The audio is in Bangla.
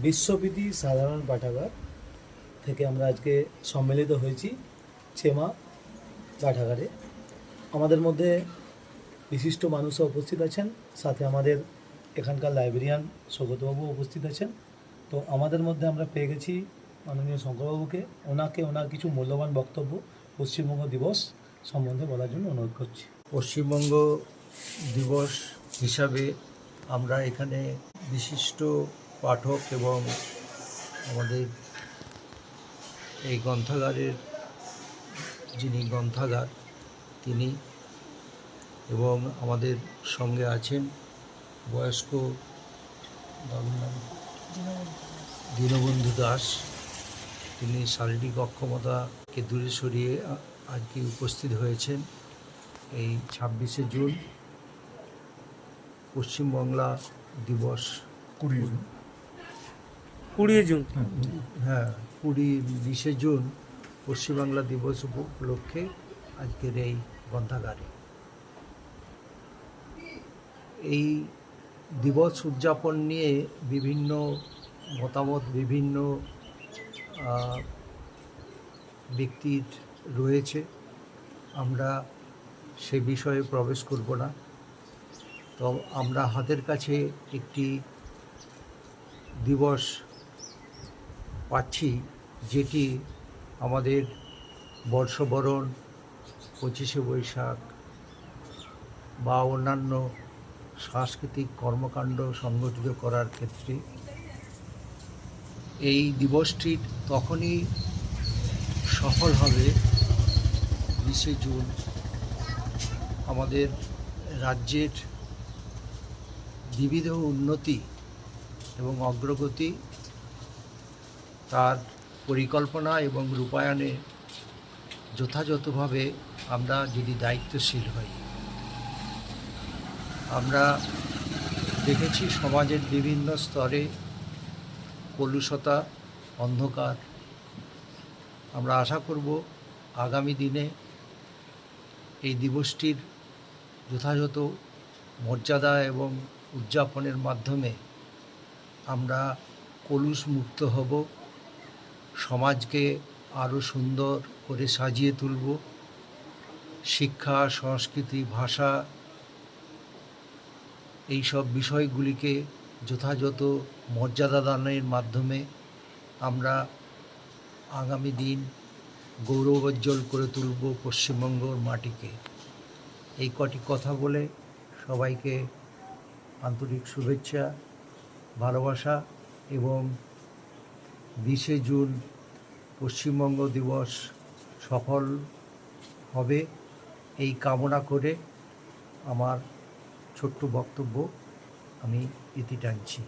বিশ্ববিধি সাধারণ পাঠাগার থেকে আমরা আজকে সম্মিলিত হয়েছি চেমা পাঠাগারে। আমাদের মধ্যে বিশিষ্ট মানুষও উপস্থিত আছেন, সাথে আমাদের এখানকার লাইব্রেরিয়ান সৌগতবাবু উপস্থিত আছেন। তো আমাদের মধ্যে আমরা পেয়ে গেছি মাননীয় শঙ্করবাবুকে। ওনার কিছু মূল্যবান বক্তব্য পশ্চিমবঙ্গ দিবস সম্বন্ধে বলার জন্য অনুরোধ করছি। পশ্চিমবঙ্গ দিবস হিসাবে আমরা এখানে বিশিষ্ট পাঠক এবং আমাদের এই গ্রন্থাগারের যিনি গ্রন্থাগার তিনি এবং আমাদের সঙ্গে আছেন বয়স্ক দীনবন্ধু দাস। তিনি শারীরিক অক্ষমতাকে দূরে সরিয়ে আজকে উপস্থিত হয়েছেন এই 26শে জুন পশ্চিমবাংলা দিবস। 20 জুন। হ্যাঁ, 20শে জুন পশ্চিমবাংলা দিবস উপলক্ষে আজকের এই গ্রন্থাগারে এই দিবস উদযাপন নিয়ে বিভিন্ন মতামত বিভিন্ন ব্যক্তির রয়েছে। আমরা সে বিষয়ে প্রবেশ করব না। তো আমরা হাতের কাছে একটি দিবস পাচ্ছি যেটি আমাদের বর্ষবরণ, 25শে বৈশাখ বা অন্যান্য সাংস্কৃতিক কর্মকাণ্ড সংগঠিত করার ক্ষেত্রে এই দিবসটি তখনই সফল হবে 20শে জুন আমাদের রাজ্যের বিবিধ উন্নতি এবং অগ্রগতি তার পরিকল্পনা এবং রূপায়ণে যথাযথভাবে আমরা যদি দায়িত্বশীল হই। আমরা দেখেছি সমাজের বিভিন্ন স্তরে কলুষতা, অন্ধকার। আমরা আশা করব আগামী দিনে এই দিবসটির যথাযথ মর্যাদা এবং উদযাপনের মাধ্যমে আমরা কলুষমুক্ত হব, সমাজকে আরও সুন্দর করে সাজিয়ে তুলব। শিক্ষা, সংস্কৃতি, ভাষা এই সব বিষয়গুলিকে যথাযথ মর্যাদা দানের মাধ্যমে আমরা আগামী দিন গৌরবোজ্জ্বল করে তুলব পশ্চিমবঙ্গর মাটিকে। এই কটি কথা বলে সবাইকে আন্তরিক শুভেচ্ছা, ভালোবাসা এবং 20শে জুন পশ্চিমবঙ্গ দিবস সফল হবে এই কামনা করে আমার ছোট্ট বক্তব্য আমি ইতি টানছি।